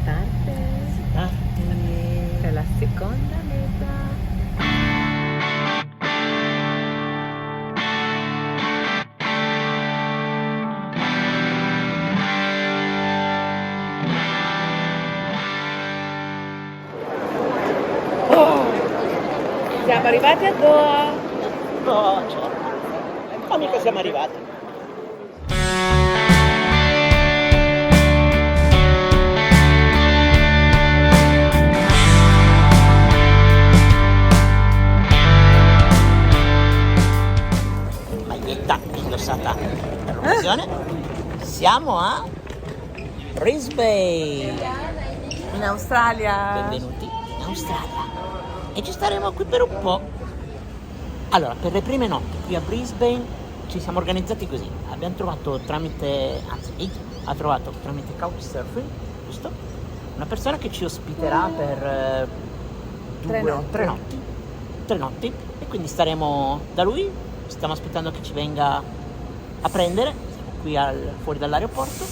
parte. Per la seconda meta. Siamo arrivati a Doha. No, certo. Ma mica siamo arrivati. Maglietta indossata per l'occasione. Siamo a Brisbane. In Australia. Benvenuti in Australia. E ci staremo qui per un po'. Allora, per le prime notti qui a Brisbane ci siamo organizzati così. Abbiamo trovato tramite Couchsurfing, giusto? Una persona che ci ospiterà per tre notti. E quindi staremo da lui. Stiamo aspettando che ci venga a prendere. Siamo qui fuori dall'aeroporto.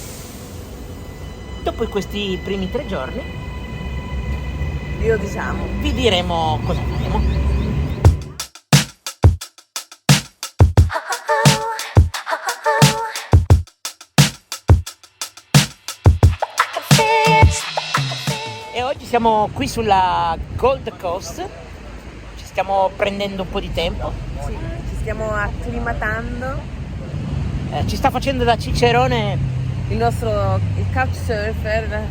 Dopo questi primi 3 giorni vi diremo cosa faremo. E oggi siamo qui sulla Gold Coast, ci stiamo prendendo un po' di tempo. Sì, ci stiamo acclimatando. Ci sta facendo da cicerone Il couchsurfer,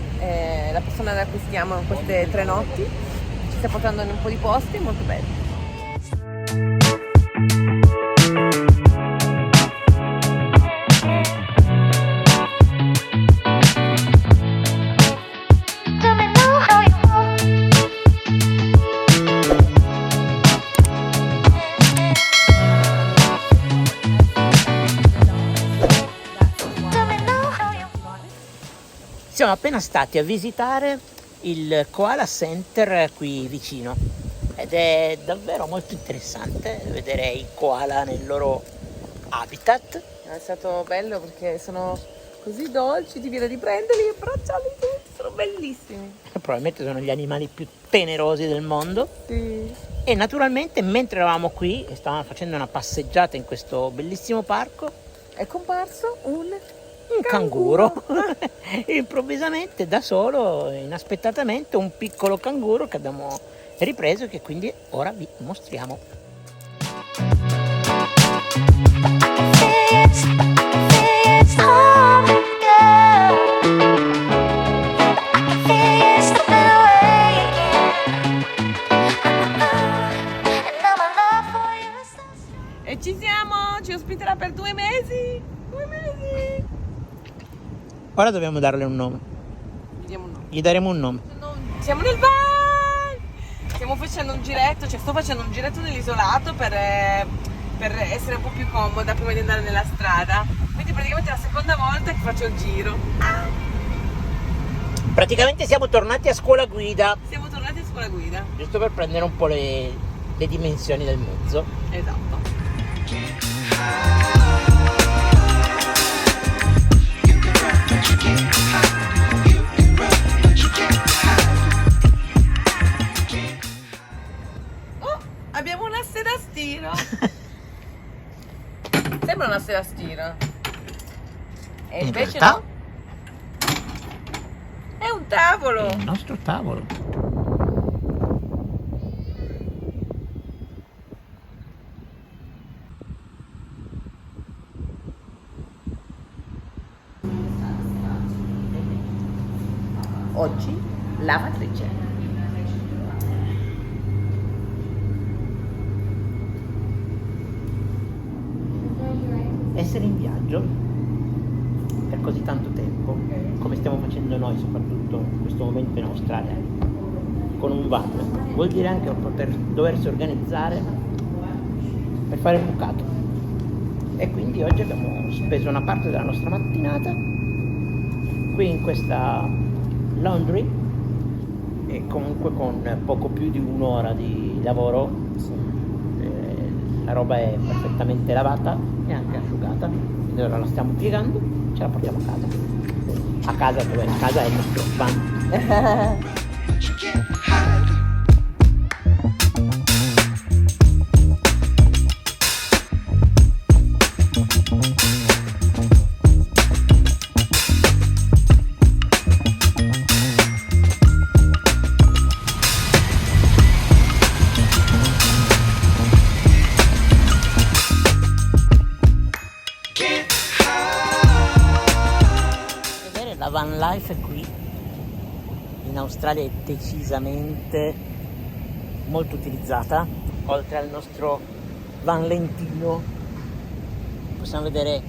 la persona da cui stiamo queste 3 notti, ci sta portando in un po' di posti molto belli. Siamo appena stati a visitare il Koala Center qui vicino ed è davvero molto interessante vedere i koala nel loro habitat. È stato bello perché sono così dolci, ti viene di prenderli e abbracciarli tutti, sono bellissimi. Probabilmente sono gli animali più tenerosi del mondo. Sì. E naturalmente mentre eravamo qui e stavamo facendo una passeggiata in questo bellissimo parco È comparso un canguro. Improvvisamente, da solo, inaspettatamente, un piccolo canguro che abbiamo ripreso e che quindi ora vi mostriamo. E ci siamo, ci ospiterà per 2 mesi. 2 mesi. Ora dobbiamo darle un nome. Vediamo un nome. Gli daremo un nome. Siamo nel van! Stiamo facendo un giretto, sto facendo un giretto nell'isolato per essere un po' più comoda prima di andare nella strada. Quindi praticamente è la seconda volta che faccio il giro. Praticamente siamo tornati a scuola guida, Siamo tornati a scuola guida. giusto per prendere un po' le dimensioni del mezzo. Esatto. Oh, abbiamo una seda a stiro. Sembra una seda a stiro. E In invece realtà no. È un tavolo. il nostro tavolo. Oggi lavatrice. Essere in viaggio per così tanto tempo, come stiamo facendo noi, soprattutto in questo momento in Australia, con un van, vuol dire anche doversi organizzare per fare il bucato. E quindi oggi abbiamo speso una parte della nostra mattinata qui in questa laundry e comunque con poco più di un'ora di lavoro la roba è perfettamente lavata e anche asciugata. E ora la stiamo piegando, ce la portiamo a casa dove casa è il nostro van. La van life qui in Australia è decisamente molto utilizzata. Oltre al nostro van lentino possiamo vedere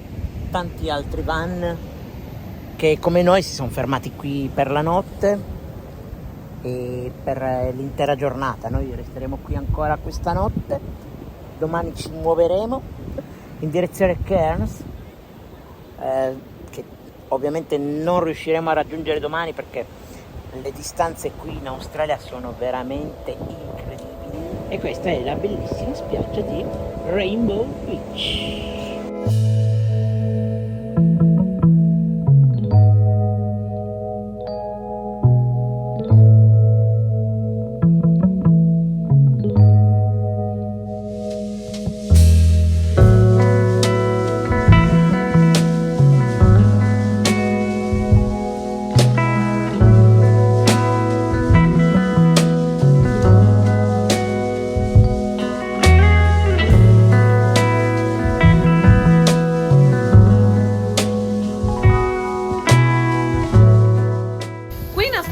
tanti altri van che come noi si sono fermati qui per la notte e per l'intera giornata. Noi resteremo qui ancora questa notte, domani ci muoveremo in direzione Cairns, che ovviamente non riusciremo a raggiungere domani perché le distanze qui in Australia sono veramente incredibili. E questa è la bellissima spiaggia di Rainbow Beach.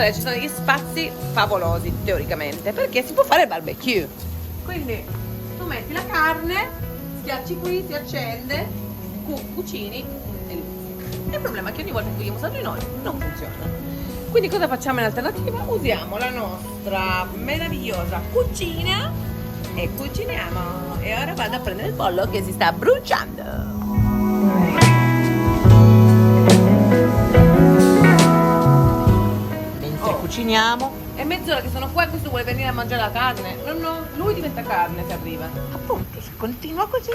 Ci sono degli spazi favolosi teoricamente perché si può fare il barbecue, quindi tu metti la carne, schiacci qui, si accende, cucini e lì. Il problema è che ogni volta che vogliamo usarlo noi non funziona, quindi cosa facciamo in alternativa? Usiamo la nostra meravigliosa cucina e cuciniamo. E ora vado a prendere il pollo che si sta bruciando. Cuciniamo è mezz'ora che sono qua e questo vuole venire a mangiare la carne. No, lui diventa carne se arriva. appunto, se continua così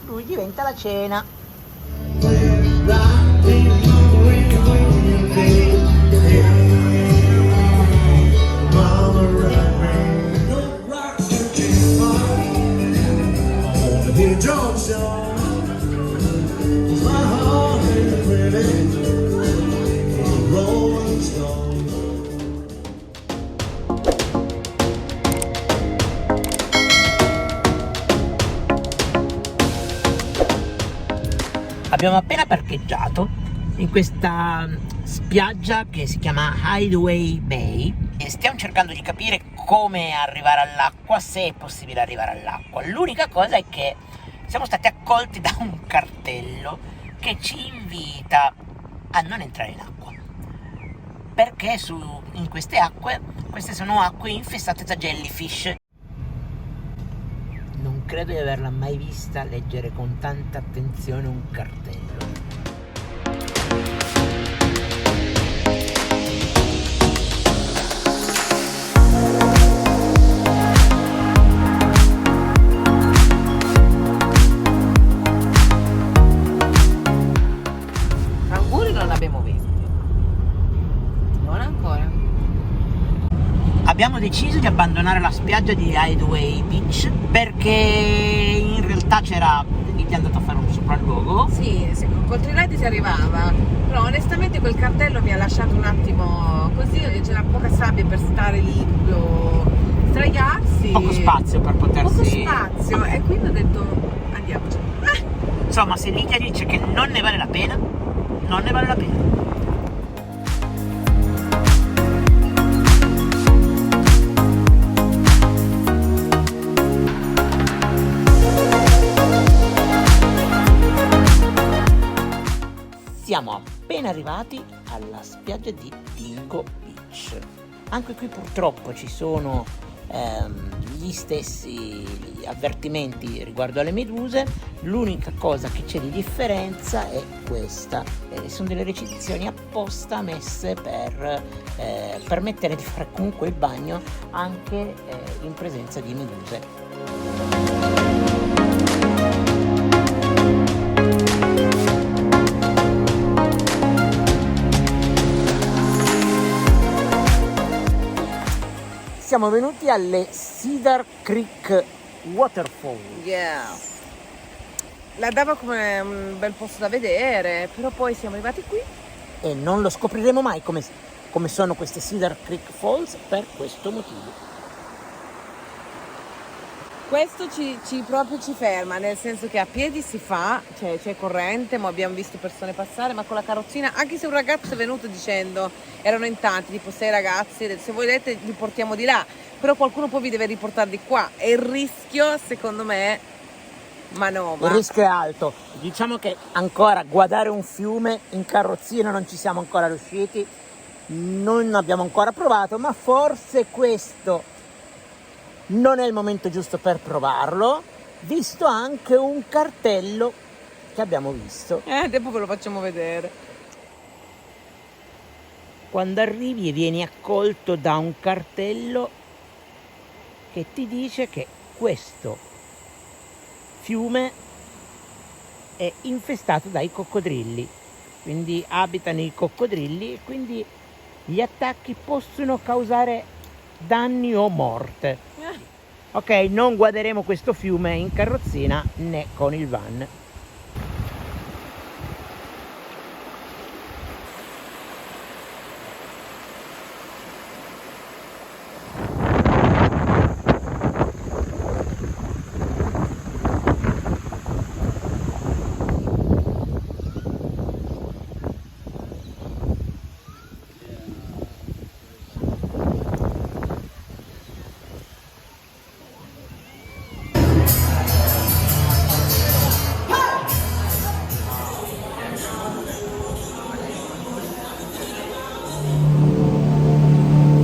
lui diventa la cena. Abbiamo appena parcheggiato in questa spiaggia che si chiama Hideaway Bay e stiamo cercando di capire come arrivare all'acqua, se è possibile arrivare all'acqua. L'unica cosa è che siamo stati accolti da un cartello che ci invita a non entrare in acqua, perché in queste acque, queste sono acque infestate da jellyfish. Non credo di averla mai vista leggere con tanta attenzione un cartello. Canguri non abbiamo visto. Non ancora. Abbiamo deciso di abbandonare la spiaggia di Hideaway Beach perché in realtà è andato a fare un sopralluogo. Sì, col Trinity si arrivava, però onestamente quel cartello mi ha lasciato un attimo così, c'era poca sabbia per stare lì, sdraiarsi. Poco spazio per potersi... Poco spazio, e quindi ho detto andiamoci. Insomma, se Lidia dice che non ne vale la pena, non ne vale la pena. Siamo appena arrivati alla spiaggia di Dingo Beach. Anche qui purtroppo ci sono gli stessi avvertimenti riguardo alle meduse. L'unica cosa che c'è di differenza è questa. Sono delle recinzioni apposta messe per permettere di fare comunque il bagno anche in presenza di meduse. Siamo venuti alle Cedar Creek Waterfall. Yeah. La dava come un bel posto da vedere, però poi siamo arrivati qui. E non lo scopriremo mai come sono queste Cedar Creek Falls per questo motivo. Questo proprio ci ferma, nel senso che a piedi si fa, cioè c'è corrente, ma abbiamo visto persone passare, ma con la carrozzina, anche se un ragazzo è venuto dicendo, erano in tanti, tipo 6 ragazzi, se volete li portiamo di là, però qualcuno poi vi deve riportare di qua, e il rischio, secondo me, manovra. Il rischio è alto, diciamo che ancora guardare un fiume in carrozzina non ci siamo ancora riusciti, non abbiamo ancora provato, ma forse questo non è il momento giusto per provarlo, visto anche un cartello che abbiamo visto. Dopo ve lo facciamo vedere. Quando arrivi e vieni accolto da un cartello che ti dice che questo fiume è infestato dai coccodrilli, quindi abitano i coccodrilli e quindi gli attacchi possono causare danni o morte. Ok, non guarderemo questo fiume in carrozzina né con il van.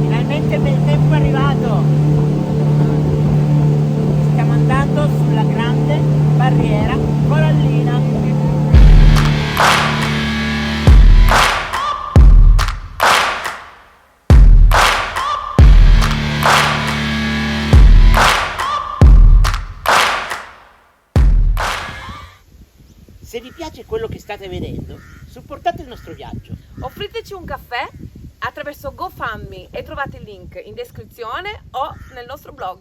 Finalmente il bel tempo è arrivato. Stiamo andando sulla grande barriera corallina. Se vi piace quello che state vedendo, supportate il nostro viaggio. Offriteci un caffè attraverso GoFundMe e trovate il link in descrizione o nel nostro blog.